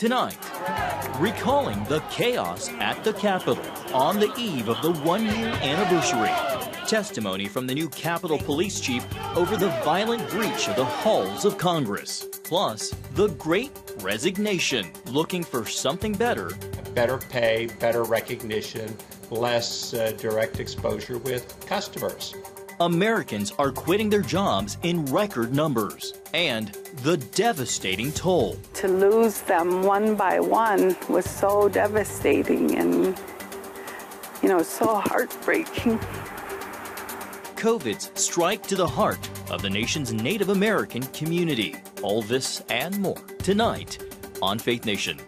Tonight, recalling the chaos at the Capitol on the eve of the one-year anniversary. Testimony from the new Capitol Police Chief over the violent breach of the halls of Congress. Plus, the Great Resignation, looking for something better. Better pay, better recognition, less direct exposure with customers. Americans are quitting their jobs in record numbers. And the devastating toll. To lose them one by one was so devastating and, so heartbreaking. COVID's strike to the heart of the nation's Native American community. All this and more tonight on Faith Nation.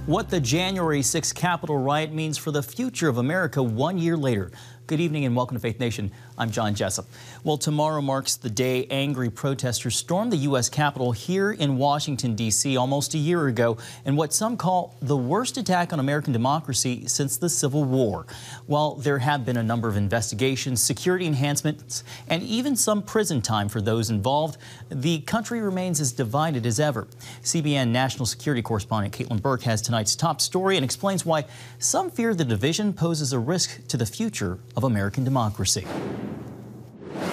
What the January 6th Capitol riot means for the future of America 1 year later. Good evening and welcome to Faith Nation. I'm John Jessup. Well, tomorrow marks the day angry protesters stormed the U.S. Capitol here in Washington, D.C. almost a year ago in what some call the worst attack on American democracy since the Civil War. While there have been a number of investigations, security enhancements, and even some prison time for those involved, the country remains as divided as ever. CBN national security correspondent Caitlin Burke has tonight's top story and explains why some fear the division poses a risk to the future of American democracy.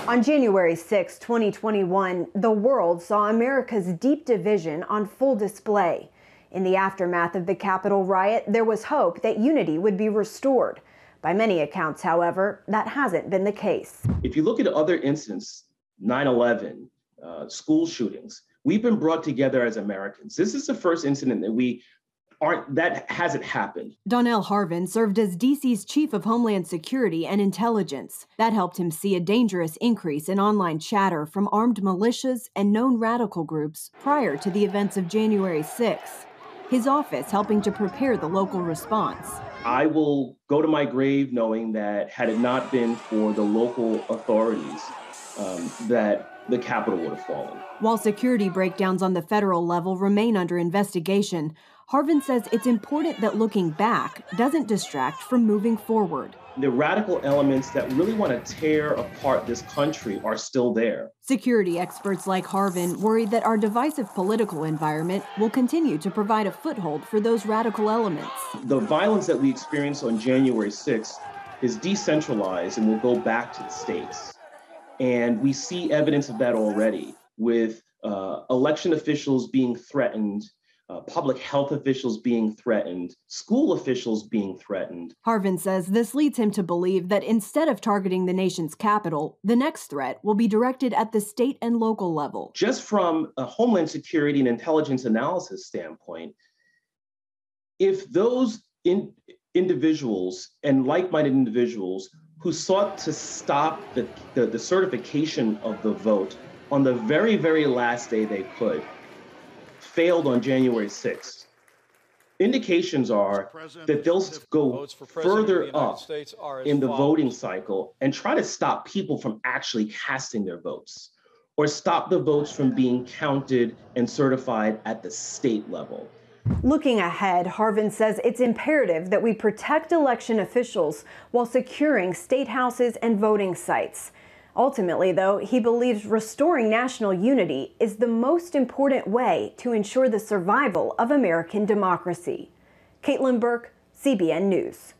On January 6, 2021, the world saw America's deep division on full display. In the aftermath of the Capitol riot, there was hope that unity would be restored. By many accounts, however, that hasn't been the case. If you look at other incidents, 9/11, school shootings, we've been brought together as Americans. This is the first incident that hasn't happened. Donnell Harvin served as D.C.'s Chief of Homeland Security and Intelligence. That helped him see a dangerous increase in online chatter from armed militias and known radical groups prior to the events of January 6th. His office helping to prepare the local response. I will go to my grave knowing that had it not been for the local authorities, that the Capitol would have fallen. While security breakdowns on the federal level remain under investigation, Harvin says it's important that looking back doesn't distract from moving forward. The radical elements that really want to tear apart this country are still there. Security experts like Harvin worry that our divisive political environment will continue to provide a foothold for those radical elements. The violence that we experienced on January 6th is decentralized and will go back to the states. And we see evidence of that already with election officials being threatened, public health officials being threatened, school officials being threatened. Harvin says this leads him to believe that instead of targeting the nation's capital, the next threat will be directed at the state and local level. Just from a Homeland Security and intelligence analysis standpoint, if those individuals and like-minded individuals who sought to stop the certification of the vote on the very, very last day they could, failed on January 6th. Indications are that they'll go further up in the voting cycle and try to stop people from actually casting their votes or stop the votes from being counted and certified at the state level. Looking ahead, Harvin says it's imperative that we protect election officials while securing state houses and voting sites. Ultimately, though, he believes restoring national unity is the most important way to ensure the survival of American democracy. Caitlin Burke, CBN News.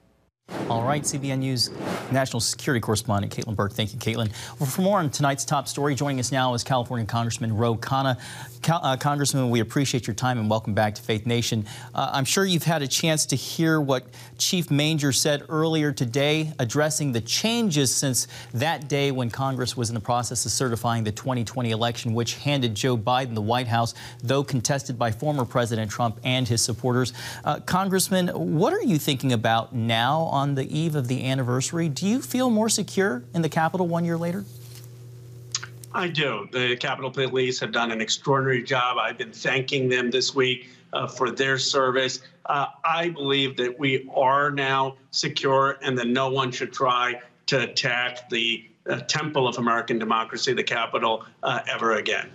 All right, CBN News national security correspondent Caitlin Burke. Thank you, Caitlin. Well, for more on tonight's top story, joining us now is California Congressman Ro Khanna. Congressman, we appreciate your time and welcome back to Faith Nation. I'm sure you've had a chance to hear what Chief Manger said earlier today, addressing the changes since that day when Congress was in the process of certifying the 2020 election, which handed Joe Biden the White House, though contested by former President Trump and his supporters. Congressman, what are you thinking about now on the eve of the anniversary? Do you feel more secure in the Capitol 1 year later? I do. The Capitol Police have done an extraordinary job. I've been thanking them this week for their service. I believe that we are now secure and that no one should try to attack the temple of American democracy, the Capitol, ever again.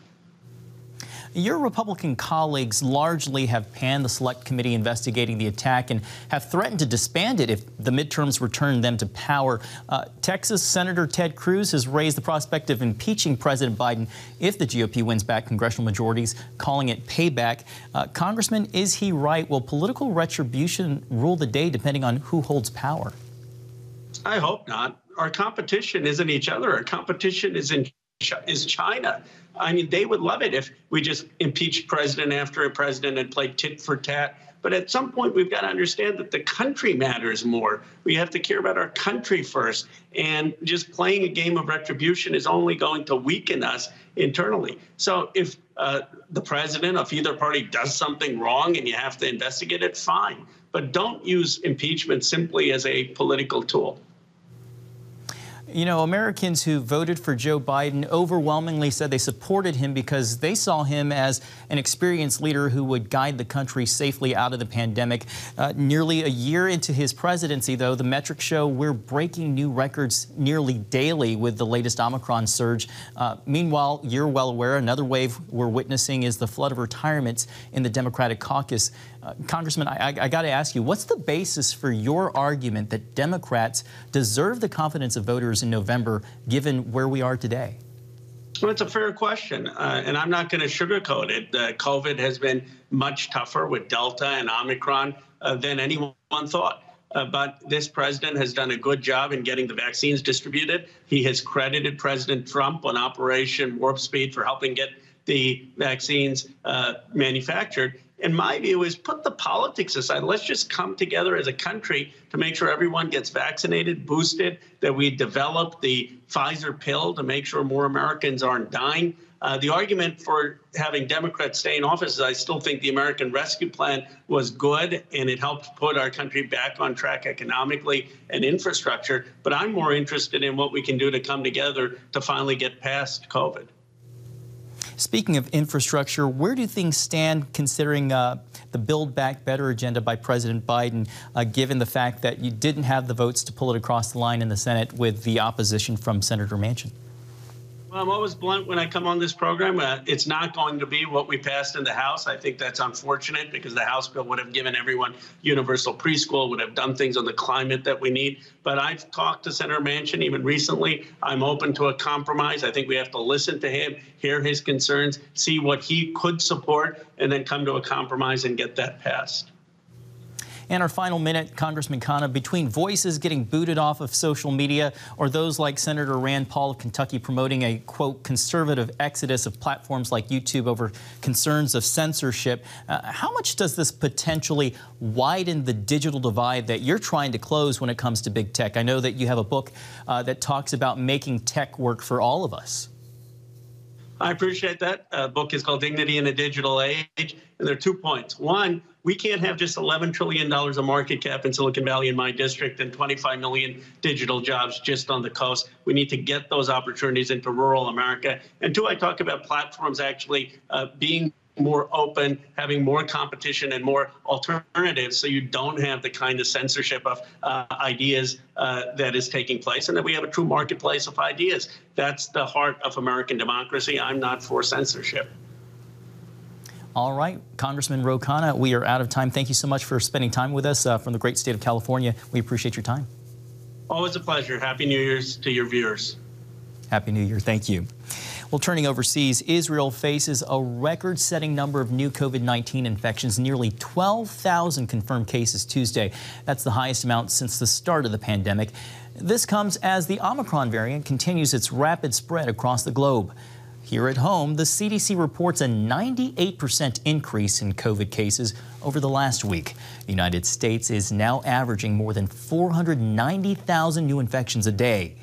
Your Republican colleagues largely have panned the Select Committee investigating the attack and have threatened to disband it if the midterms return them to power. Texas Senator Ted Cruz has raised the prospect of impeaching President Biden if the GOP wins back congressional majorities, calling it payback. Congressman, is he right? Will political retribution rule the day depending on who holds power? I hope not. Our competition isn't each other. Our competition is China. I mean, they would love it if we just impeached president after president and played tit for tat. But at some point, we've got to understand that the country matters more. We have to care about our country first. And just playing a game of retribution is only going to weaken us internally. So if the president of either party does something wrong and you have to investigate it, fine. But don't use impeachment simply as a political tool. You know, Americans who voted for Joe Biden overwhelmingly said they supported him because they saw him as an experienced leader who would guide the country safely out of the pandemic. Nearly a year into his presidency, though, the metrics show we're breaking new records nearly daily with the latest Omicron surge. Meanwhile, you're well aware another wave we're witnessing is the flood of retirements in the Democratic caucus. Congressman, I got to ask you, what's the basis for your argument that Democrats deserve the confidence of voters in November, given where we are today? Well, it's a fair question, and I'm not going to sugarcoat it. COVID has been much tougher with Delta and Omicron than anyone thought. But this president has done a good job in getting the vaccines distributed. He has credited President Trump on Operation Warp Speed for helping get the vaccines manufactured. And my view is put the politics aside. Let's just come together as a country to make sure everyone gets vaccinated, boosted, that we develop the Pfizer pill to make sure more Americans aren't dying. The argument for having Democrats stay in office is I still think the American Rescue Plan was good and it helped put our country back on track economically and infrastructure. But I'm more interested in what we can do to come together to finally get past COVID. Speaking of infrastructure, where do things stand considering the Build Back Better agenda by President Biden, given the fact that you didn't have the votes to pull it across the line in the Senate with the opposition from Senator Manchin? Well, I'm always blunt when I come on this program. It's not going to be what we passed in the House. I think that's unfortunate because the House bill would have given everyone universal preschool, would have done things on the climate that we need. But I've talked to Senator Manchin even recently. I'm open to a compromise. I think we have to listen to him, hear his concerns, see what he could support, and then come to a compromise and get that passed. And our final minute, Congressman Khanna, between voices getting booted off of social media or those like Senator Rand Paul of Kentucky promoting a, quote, conservative exodus of platforms like YouTube over concerns of censorship, how much does this potentially widen the digital divide that you're trying to close when it comes to big tech? I know that you have a book that talks about making tech work for all of us. I appreciate that. The book is called Dignity in a Digital Age, and there are 2 points. One, we can't have just $11 trillion of market cap in Silicon Valley in my district and 25 million digital jobs just on the coast. We need to get those opportunities into rural America. And two, I talk about platforms actually being more open, having more competition and more alternatives so you don't have the kind of censorship of ideas that is taking place, and that we have a true marketplace of ideas. That's the heart of American democracy. I'm not for censorship. All right, Congressman Ro Khanna, we are out of time. Thank you so much for spending time with us from the great state of California. We appreciate your time. Always a pleasure. Happy New Year's to your viewers. Happy New Year. Thank you. Well, turning overseas, Israel faces a record-setting number of new COVID-19 infections, nearly 12,000 confirmed cases Tuesday. That's the highest amount since the start of the pandemic. This comes as the Omicron variant continues its rapid spread across the globe. Here at home, the CDC reports a 98% increase in COVID cases over the last week. The United States is now averaging more than 490,000 new infections a day.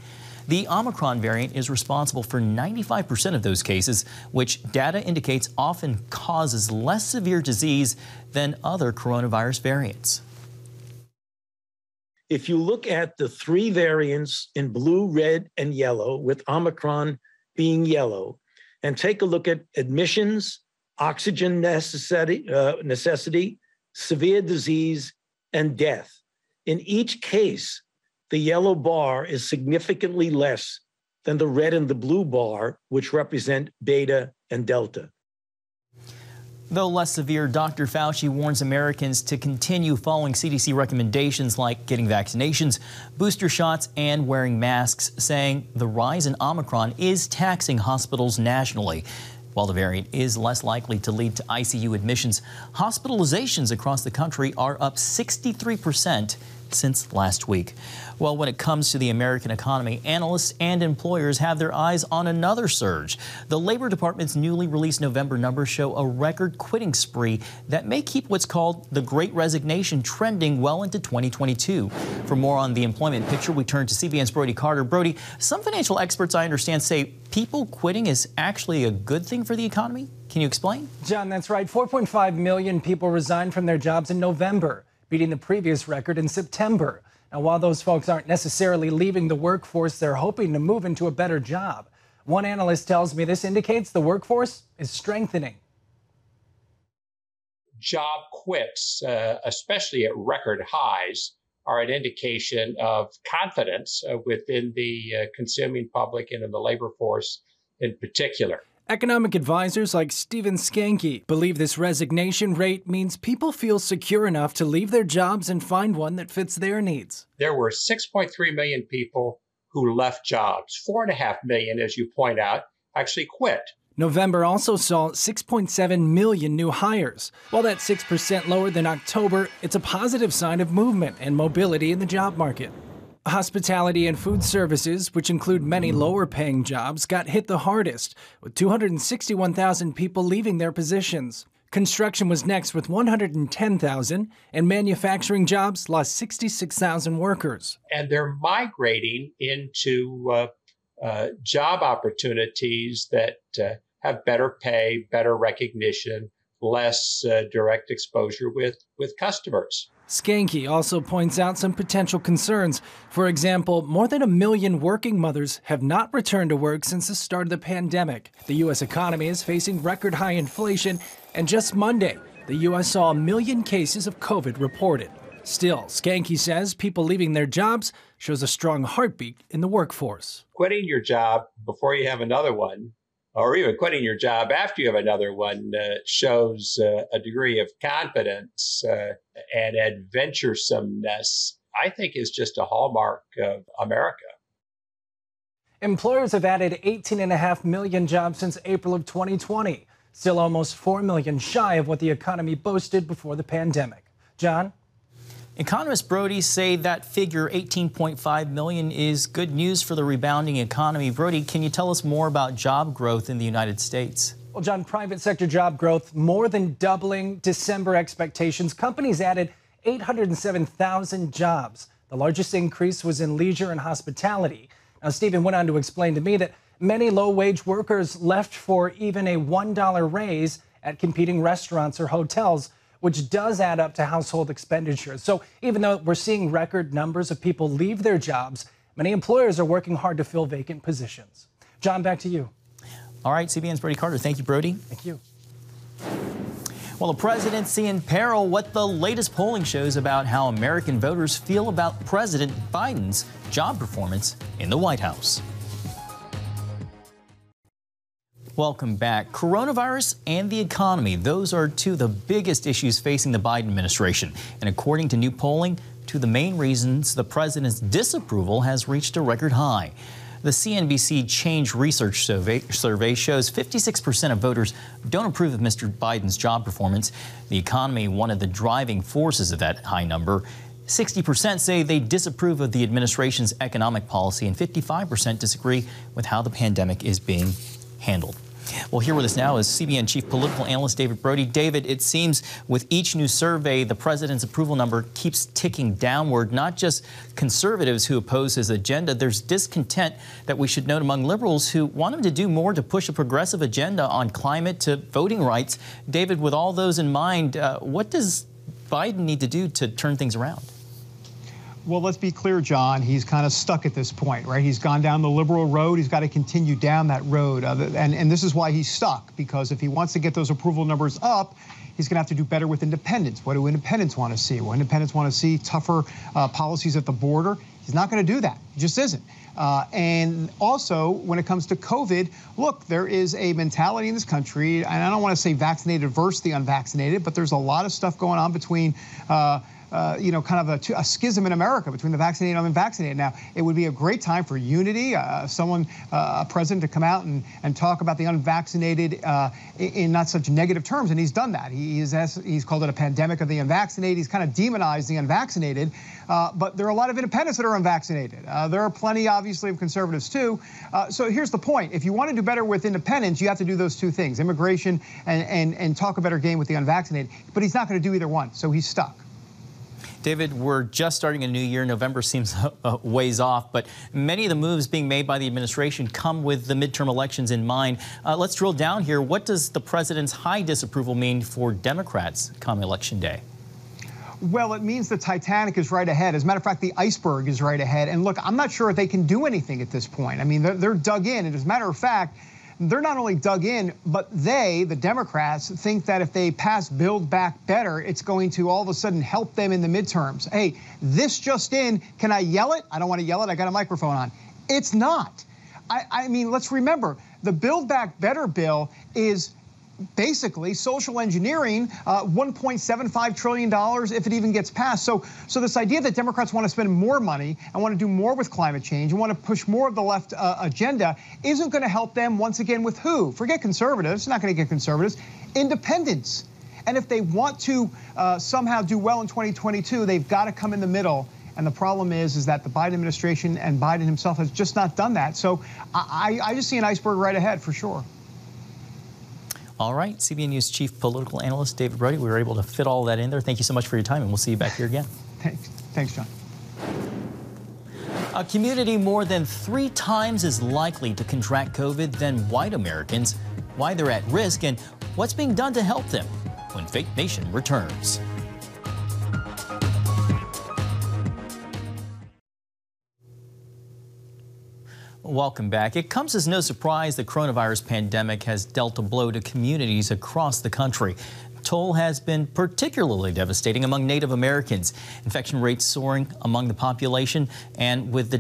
The Omicron variant is responsible for 95% of those cases, which data indicates often causes less severe disease than other coronavirus variants. If you look at the three variants in blue, red, and yellow, with Omicron being yellow, and take a look at admissions, oxygen necessity, severe disease, and death. In each case, the yellow bar is significantly less than the red and the blue bar, which represent beta and delta. Though less severe, Dr. Fauci warns Americans to continue following CDC recommendations like getting vaccinations, booster shots, and wearing masks, saying the rise in Omicron is taxing hospitals nationally. While the variant is less likely to lead to ICU admissions, hospitalizations across the country are up 63% since last week. Well, when it comes to the American economy, analysts and employers have their eyes on another surge. The Labor Department's newly released November numbers show a record quitting spree that may keep what's called the Great Resignation trending well into 2022. For more on the employment picture, we turn to CBN's Brody Carter. Brody, some financial experts, I understand, say people quitting is actually a good thing for the economy. Can you explain? John, that's right. 4.5 million people resigned from their jobs in November, beating the previous record in September. Now, while those folks aren't necessarily leaving the workforce, they're hoping to move into a better job. One analyst tells me this indicates the workforce is strengthening. Job quits, especially at record highs, are an indication of confidence within the consuming public and in the labor force in particular. Economic advisors like Stephen Skanke believe this resignation rate means people feel secure enough to leave their jobs and find one that fits their needs. There were 6.3 million people who left jobs. 4.5 million, as you point out, actually quit. November also saw 6.7 million new hires. While that's 6% lower than October, it's a positive sign of movement and mobility in the job market. Hospitality and food services, which include many lower-paying jobs, got hit the hardest, with 261,000 people leaving their positions. Construction was next with 110,000, and manufacturing jobs lost 66,000 workers. And they're migrating into job opportunities that have better pay, better recognition, less direct exposure with customers. Skanke also points out some potential concerns. For example, more than 1 million working mothers have not returned to work since the start of the pandemic. The U.S. economy is facing record high inflation, and just Monday, the U.S. saw 1 million cases of COVID reported. Still, Skanke says people leaving their jobs shows a strong heartbeat in the workforce. Quitting your job before you have another one, or even quitting your job after you have another one, shows a degree of confidence and adventuresomeness, I think, is just a hallmark of America. Employers have added 18.5 million jobs since April of 2020, still almost 4 million shy of what the economy boasted before the pandemic. John? Economists, Brody, say that figure, 18.5 million, is good news for the rebounding economy. Brody, can you tell us more about job growth in the United States? Well, John, private sector job growth more than doubling December expectations. Companies added 807,000 jobs. The largest increase was in leisure and hospitality. Now, Stephen went on to explain to me that many low-wage workers left for even a $1 raise at competing restaurants or hotels, which does add up to household expenditures. So even though we're seeing record numbers of people leave their jobs, many employers are working hard to fill vacant positions. John, back to you. All right, CBN's Brody Carter. Thank you, Brody. Thank you. Well, the presidency in peril, what the latest polling shows about how American voters feel about President Biden's job performance in the White House. Welcome back. Coronavirus and the economy, those are two of the biggest issues facing the Biden administration. And according to new polling, two of the main reasons the president's disapproval has reached a record high. The CNBC Change Research survey shows 56% of voters don't approve of Mr. Biden's job performance. The economy, one of the driving forces of that high number. 60% say they disapprove of the administration's economic policy, and 55% disagree with how the pandemic is being handled. Well, here with us now is CBN Chief Political Analyst David Brody. David, it seems with each new survey, the president's approval number keeps ticking downward. Not just conservatives who oppose his agenda. There's discontent that we should note among liberals who want him to do more to push a progressive agenda on climate to voting rights. David, with all those in mind, what does Biden need to do to turn things around? Well, let's be clear, John. He's kind of stuck at this point, right? He's gone down the liberal road. He's got to continue down that road. And this is why he's stuck, because if he wants to get those approval numbers up, he's going to have to do better with independents. What do independents want to see? Well, independents want to see tougher policies at the border. He's not going to do that. He just isn't. And also, when it comes to COVID, look, there is a mentality in this country, and I don't want to say vaccinated versus the unvaccinated, but there's a lot of stuff going on between kind of a schism in America between the vaccinated and unvaccinated. Now, it would be a great time for unity, a president to come out and talk about the unvaccinated in not such negative terms, and he's done that. He's called it a pandemic of the unvaccinated. He's kind of demonized the unvaccinated, but there are a lot of independents that are unvaccinated. There are plenty, obviously, of conservatives, too. So here's the point. If you want to do better with independents, you have to do those two things, immigration and talk a better game with the unvaccinated. But he's not going to do either one, so he's stuck. David, we're just starting a new year. November seems a ways off, but many of the moves being made by the administration come with the midterm elections in mind. Let's drill down here. What does the president's high disapproval mean for Democrats come Election Day? Well, it means the Titanic is right ahead. As a matter of fact, the iceberg is right ahead. And look, I'm not sure if they can do anything at this point. I mean, they're dug in. And as a matter of fact, they're not only dug in, but the Democrats, think that if they pass Build Back Better, it's going to all of a sudden help them in the midterms. Hey, this just in, can I yell it? I don't want to yell it. I got a microphone on. It's not. I mean, let's remember, the Build Back Better bill is basically social engineering, $1.75 trillion if it even gets passed. So this idea that Democrats want to spend more money and want to do more with climate change and want to push more of the left agenda isn't going to help them once again with who? Forget conservatives. It's not going to get conservatives. Independents. And if they want to somehow do well in 2022, they've got to come in the middle. And the problem is that the Biden administration and Biden himself has just not done that. So I just see an iceberg right ahead for sure. All right, CBN News Chief Political Analyst David Brody, we were able to fit all that in there. Thank you so much for your time, and we'll see you back here again. Thanks, John. A community more than 3 times as likely to contract COVID than white Americans, why they're at risk, and what's being done to help them when Faith Nation returns. Welcome back. It comes as no surprise the coronavirus pandemic has dealt a blow to communities across the country. The toll has been particularly devastating among Native Americans. Infection rates soaring among the population and with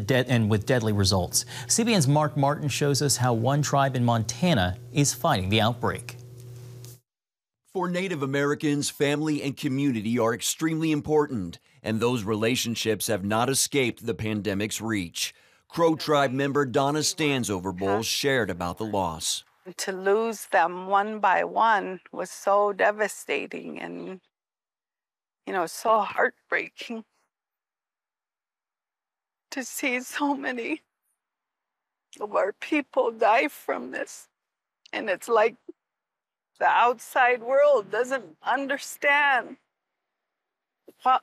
deadly results. CBN's Mark Martin shows us how one tribe in Montana is fighting the outbreak. For Native Americans, family and community are extremely important, and those relationships have not escaped the pandemic's reach. Crow Tribe member Donna Stansover shared about the loss. To lose them one by one was so devastating and, so heartbreaking. To see so many of our people die from this. And it's like the outside world doesn't understand what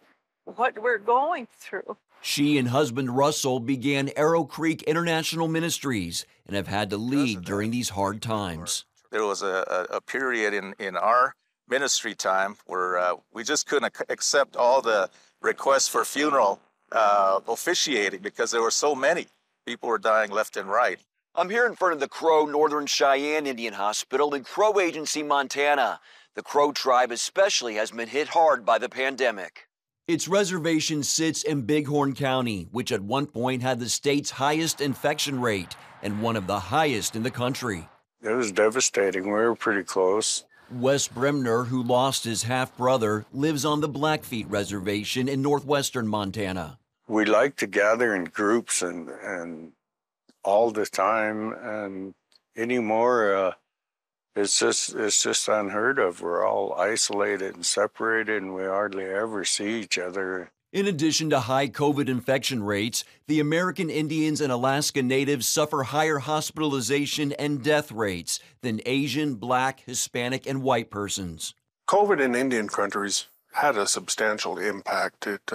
we're going through. She and husband Russell began Arrow Creek International Ministries and have had to lead during these hard times. There was a period in our ministry time where we just couldn't accept all the requests for funeral officiating because there were so many. People were dying left and right. I'm here in front of the Crow Northern Cheyenne Indian Hospital in Crow Agency, Montana. The Crow Tribe especially has been hit hard by the pandemic. Its reservation sits in Bighorn County, which at one point had the state's highest infection rate and one of the highest in the country. It was devastating. We were pretty close. Wes Bremner, who lost his half-brother, lives on the Blackfeet Reservation in northwestern Montana. We like to gather in groups and all the time, and anymore, it's just unheard of. We're all isolated and separated, and we hardly ever see each other. In addition to high COVID infection rates, the American Indians and Alaska Natives suffer higher hospitalization and death rates than Asian, Black, Hispanic, and white persons. COVID in Indian countries had a substantial impact. It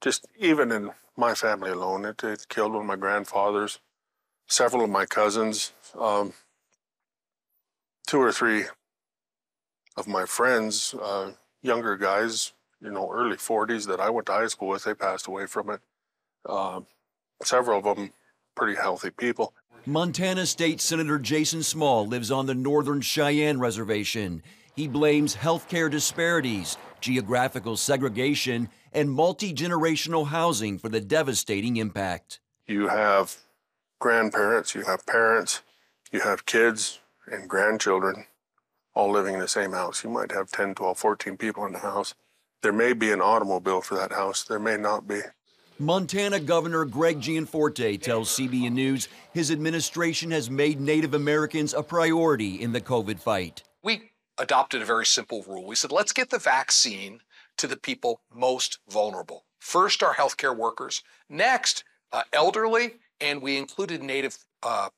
just, even in my family alone, it killed one of my grandfathers, several of my cousins, 2 or 3 of my friends, younger guys, early 40s that I went to high school with, they passed away from it. Several of them pretty healthy people. Montana State Senator Jason Small lives on the Northern Cheyenne Reservation. He blames healthcare disparities, geographical segregation, and multi-generational housing for the devastating impact. You have grandparents, you have parents, you have kids and grandchildren all living in the same house. You might have 10, 12, 14 people in the house. There may be an automobile for that house. There may not be. Montana Governor Greg Gianforte tells CBN News his administration has made Native Americans a priority in the COVID fight. We adopted a very simple rule. We said, let's get the vaccine to the people most vulnerable. First, our healthcare workers. Next, elderly, and we included Native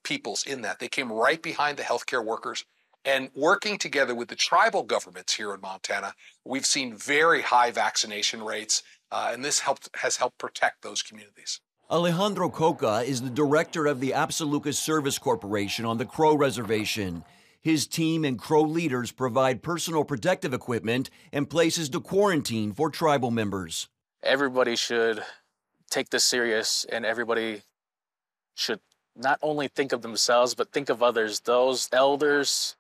peoples in that. They came right behind the healthcare workers. And working together with the tribal governments here in Montana, we've seen very high vaccination rates, and this has helped protect those communities. Alejandro Coca is the director of the Absaluka Service Corporation on the Crow Reservation. His team and Crow leaders provide personal protective equipment and places to quarantine for tribal members. Everybody should take this serious, and everybody should not only think of themselves, but think of others, those elders,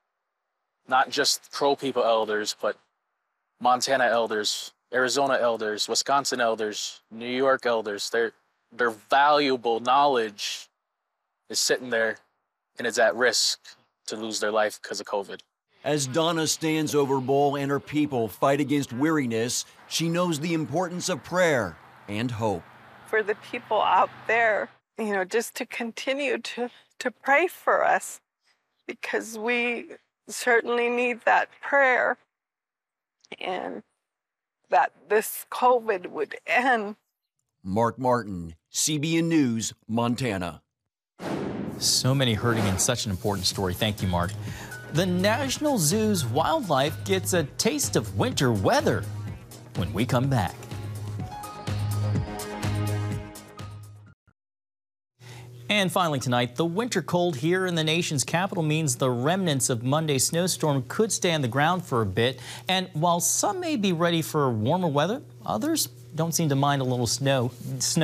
not just Crow people elders, but Montana elders, Arizona elders, Wisconsin elders, New York elders. Their valuable knowledge is sitting there and is at risk to lose their life because of COVID. As Donna stands over Bull and her people fight against weariness, she knows the importance of prayer and hope. For the people out there, just to continue to pray for us, because we certainly need that prayer, and that this COVID would end. Mark Martin, CBN News, Montana. So many hurting in such an important story. Thank you, Mark. The National Zoo's wildlife gets a taste of winter weather when we come back. And finally tonight, the winter cold here in the nation's capital means the remnants of Monday's snowstorm could stay on the ground for a bit. And while some may be ready for warmer weather, others don't seem to mind a little snow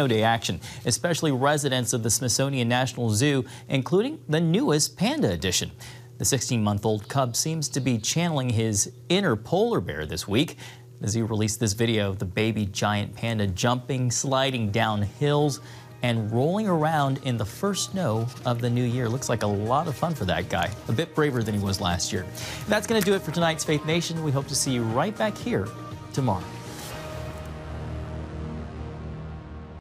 day action, especially residents of the Smithsonian National Zoo, including the newest panda edition. The 16-month-old cub seems to be channeling his inner polar bear this week. The zoo released this video of the baby giant panda jumping, sliding down hills, and rolling around in the first snow of the new year. Looks like a lot of fun for that guy. A bit braver than he was last year. That's going to do it for tonight's Faith Nation. We hope to see you right back here tomorrow.